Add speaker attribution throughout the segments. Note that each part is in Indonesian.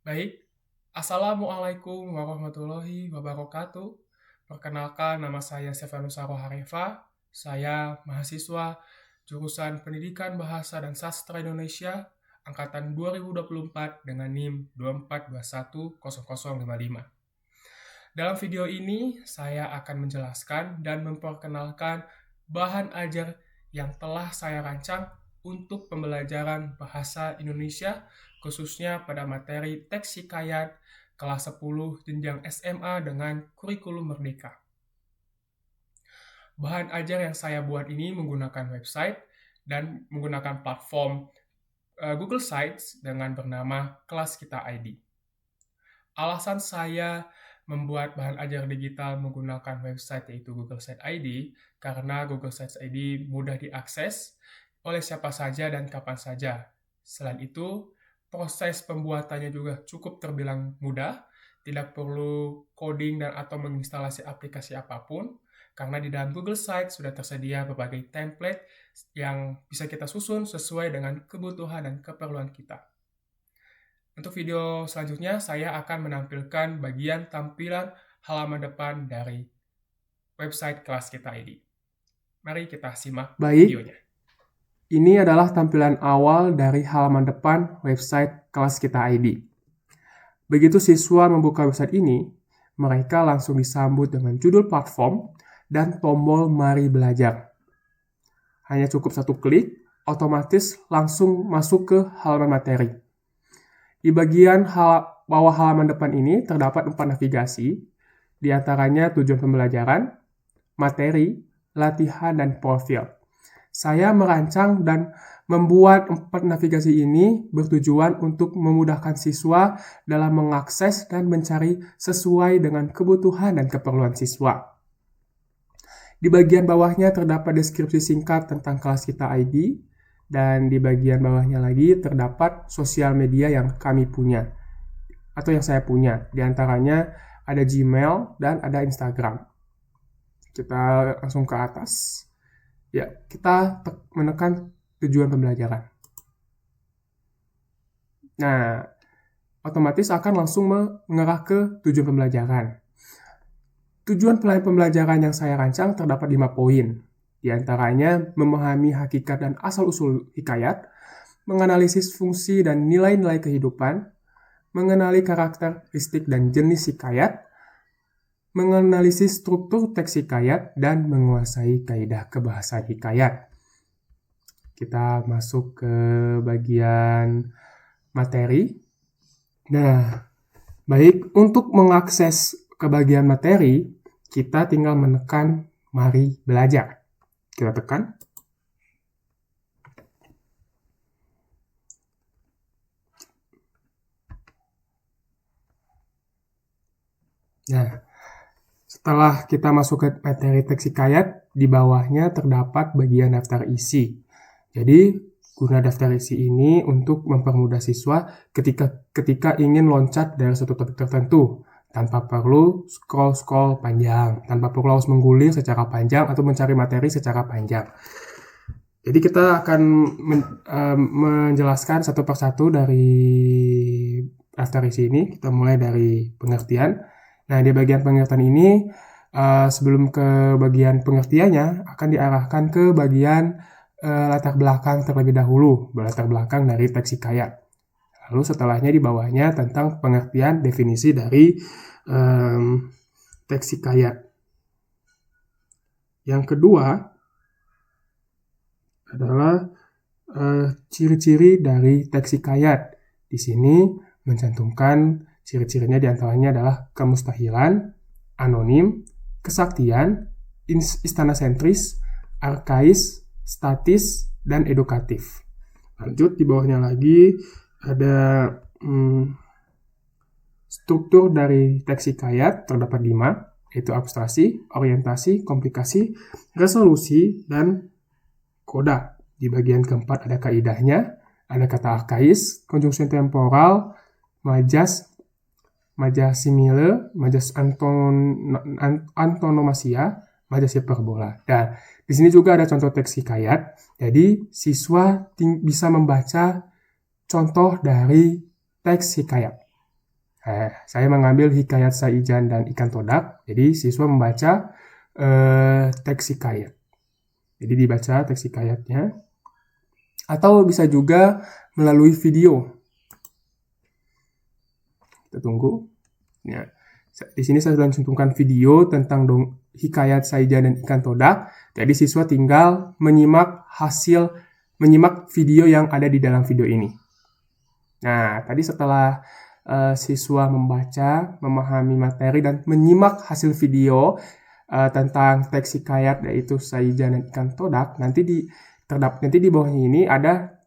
Speaker 1: Baik, Assalamualaikum warahmatullahi wabarakatuh. Perkenalkan, nama saya Stefanus Harefa. Saya mahasiswa jurusan Pendidikan Bahasa dan Sastra Indonesia angkatan 2024 dengan NIM 24210055. Dalam video ini, saya akan menjelaskan dan memperkenalkan bahan ajar yang telah saya rancang untuk pembelajaran bahasa Indonesia, khususnya pada materi teks hikayat kelas 10 jenjang SMA dengan kurikulum merdeka. Bahan ajar yang saya buat ini menggunakan website dan menggunakan platform Google Sites dengan bernama Kelas Kita ID. Alasan saya membuat bahan ajar digital menggunakan website yaitu Google Sites ID karena Google Sites ID mudah diakses oleh siapa saja dan kapan saja. Selain itu, proses pembuatannya juga cukup terbilang mudah, tidak perlu coding dan atau menginstalasi aplikasi apapun, karena di dalam Google Sites sudah tersedia berbagai template yang bisa kita susun sesuai dengan kebutuhan dan keperluan kita. Untuk video selanjutnya, saya akan menampilkan bagian tampilan halaman depan dari website Kelas Kita ID. Mari kita simak videonya.
Speaker 2: Ini adalah tampilan awal dari halaman depan website Kelas Kita ID. Begitu siswa membuka website ini, mereka langsung disambut dengan judul platform dan tombol Mari Belajar. Hanya cukup satu klik, otomatis langsung masuk ke halaman materi. Di bagian bawah halaman depan ini terdapat 4 navigasi, di antaranya tujuan pembelajaran, materi, latihan, dan profil. Saya merancang dan membuat 4 navigasi ini bertujuan untuk memudahkan siswa dalam mengakses dan mencari sesuai dengan kebutuhan dan keperluan siswa. Di bagian bawahnya terdapat deskripsi singkat tentang Kelas Kita ID, dan di bagian bawahnya lagi terdapat sosial media yang kami punya, atau yang saya punya. Di antaranya ada Gmail dan ada Instagram. Kita langsung ke atas. Ya, kita menekan tujuan pembelajaran. Nah, otomatis akan langsung mengarah ke tujuan pembelajaran. Tujuan pembelajaran yang saya rancang terdapat 5 poin. Di antaranya memahami hakikat dan asal-usul hikayat, menganalisis fungsi dan nilai-nilai kehidupan, mengenali karakteristik dan jenis hikayat, menganalisis struktur teks hikayat, dan menguasai kaidah kebahasaan hikayat. Kita masuk ke bagian materi. Nah, baik, untuk mengakses ke bagian materi, kita tinggal menekan Mari Belajar. Kita tekan. Nah, setelah kita masuk ke materi teks hikayat, di bawahnya terdapat bagian daftar isi. Jadi, guna daftar isi ini untuk mempermudah siswa ketika ingin loncat dari satu topik tertentu, tanpa perlu scroll panjang, tanpa perlu harus menggulir secara panjang atau mencari materi secara panjang. Jadi kita akan menjelaskan satu persatu dari daftar isi ini. Kita mulai dari pengertian. Nah, di bagian pengertian ini, sebelum ke bagian pengertiannya, akan diarahkan ke bagian latar belakang terlebih dahulu, latar belakang dari teks hikayat. Lalu setelahnya di bawahnya tentang pengertian definisi dari teks hikayat. Yang kedua adalah ciri-ciri dari teks hikayat. Di sini mencantumkan ciri-cirinya diantaranya adalah kemustahilan, anonim, kesaktian, istana sentris, arkais, statis, dan edukatif. Lanjut, di bawahnya lagi ada struktur dari teks hikayat, terdapat 5, yaitu abstraksi, orientasi, komplikasi, resolusi, dan koda. Di bagian keempat ada kaidahnya, ada kata arkais, konjungsi temporal, majas simile, majas antonomasia, majas hiperbola. Dan di sini juga ada contoh teks hikayat. Jadi siswa bisa membaca contoh dari teks hikayat. Saya mengambil hikayat Saijan dan ikan todak, jadi siswa membaca teks hikayat. Jadi dibaca teks hikayatnya, atau bisa juga melalui video. Kita tunggu. Ya. Di sini saya sudah cantumkan video tentang hikayat Saijan dan ikan todak. Jadi siswa tinggal menyimak video yang ada di dalam video ini. Nah, tadi setelah siswa membaca, memahami materi, dan menyimak hasil video tentang teks hikayat yaitu Saijan dan ikan todak, nanti di bawahnya ini ada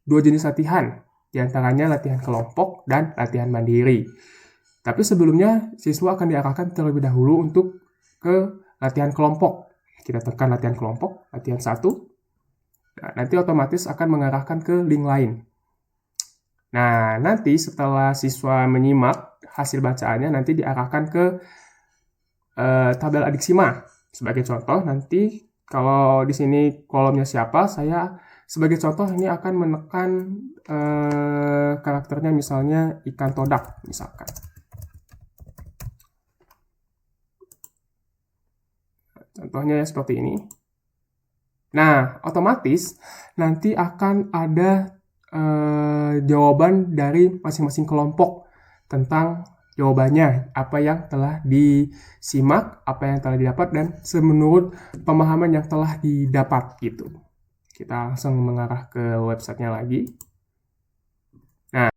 Speaker 2: 2 jenis latihan, diantaranya latihan kelompok dan latihan mandiri. Tapi sebelumnya siswa akan diarahkan terlebih dahulu untuk ke latihan kelompok. Kita tekan latihan kelompok, latihan 1. Nah, nanti otomatis akan mengarahkan ke link lain. Nah, nanti setelah siswa menyimak hasil bacaannya, nanti diarahkan ke tabel adiksima. Sebagai contoh, nanti kalau di sini kolomnya siapa, saya sebagai contoh ini akan menekan karakternya misalnya ikan todak, misalkan. Contohnya ya seperti ini. Nah, otomatis nanti akan ada jawaban dari masing-masing kelompok tentang jawabannya, apa yang telah disimak, apa yang telah didapat, dan menurut pemahaman yang telah didapat gitu. Kita langsung mengarah ke websitenya lagi. Nah,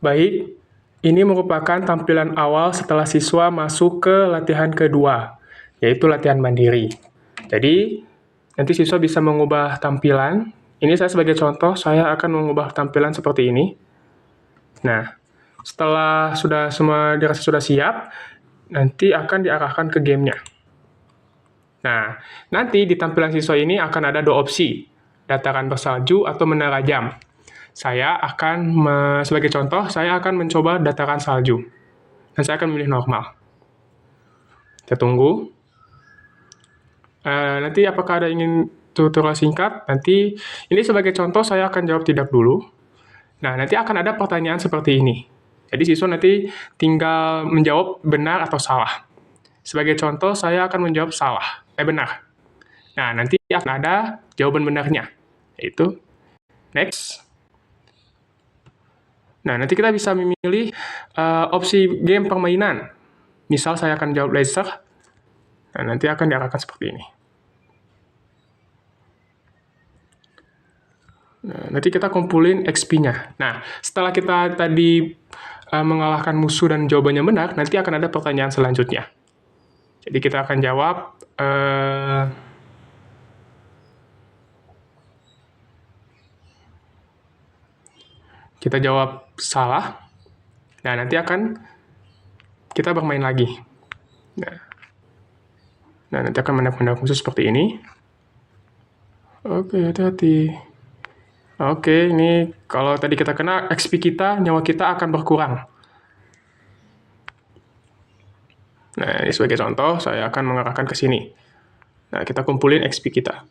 Speaker 2: baik, ini merupakan tampilan awal setelah siswa masuk ke latihan kedua, yaitu latihan mandiri. Jadi, nanti siswa bisa mengubah tampilan. Ini saya sebagai contoh, saya akan mengubah tampilan seperti ini. Nah, setelah semua dirasa sudah siap, nanti akan diarahkan ke gamenya. Nah, nanti di tampilan siswa ini akan ada 2 opsi, dataran bersalju atau menara jam. Sebagai contoh, saya akan mencoba dataran salju. Dan saya akan memilih normal. Kita tunggu. Nanti apakah ada ingin tutorial singkat? Nanti ini sebagai contoh saya akan jawab tidak dulu. Nah, nanti akan ada pertanyaan seperti ini. Jadi siswa nanti tinggal menjawab benar atau salah. Sebagai contoh saya akan menjawab benar. Nah, nanti akan ada jawaban benarnya, yaitu next. Nah, nanti kita bisa memilih opsi game permainan. Misal saya akan jawab laser. Nah, nanti akan diarahkan seperti ini. Nah, nanti kita kumpulin XP-nya. Nah, setelah kita tadi mengalahkan musuh dan jawabannya benar, nanti akan ada pertanyaan selanjutnya. Jadi kita akan jawab salah. Nah, nanti akan kita bermain lagi. Nah, nanti akan mendapat musuh seperti ini. Oke, hati-hati. Oke, ini kalau tadi kita kena, XP kita, nyawa kita akan berkurang. Nah, ini sebagai contoh, saya akan mengarahkan ke sini. Nah, kita kumpulin XP kita.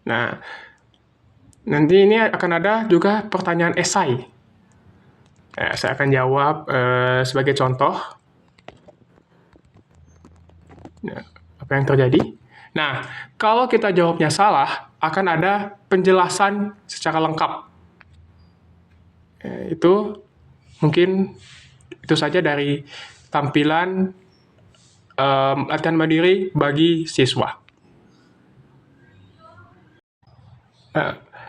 Speaker 2: Nah, nanti ini akan ada juga pertanyaan esai. Nah, saya akan jawab sebagai contoh. Nah, apa yang terjadi? Nah, kalau kita jawabnya salah, akan ada penjelasan secara lengkap. Itu mungkin itu saja dari tampilan latihan mandiri bagi siswa.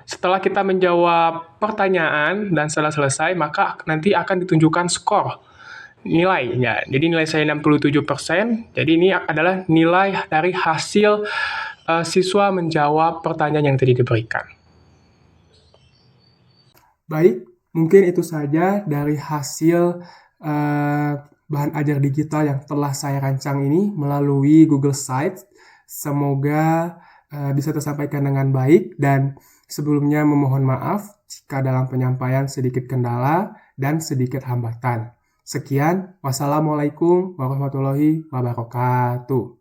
Speaker 2: Setelah kita menjawab pertanyaan dan setelah selesai, maka nanti akan ditunjukkan skor nilainya. Jadi nilai saya 67%, jadi ini adalah nilai dari hasil siswa menjawab pertanyaan yang tadi diberikan. Baik, mungkin itu saja dari hasil bahan ajar digital yang telah saya rancang ini melalui Google Sites. Semoga bisa tersampaikan dengan baik, dan sebelumnya memohon maaf jika dalam penyampaian sedikit kendala dan sedikit hambatan. Sekian, wassalamualaikum warahmatullahi wabarakatuh.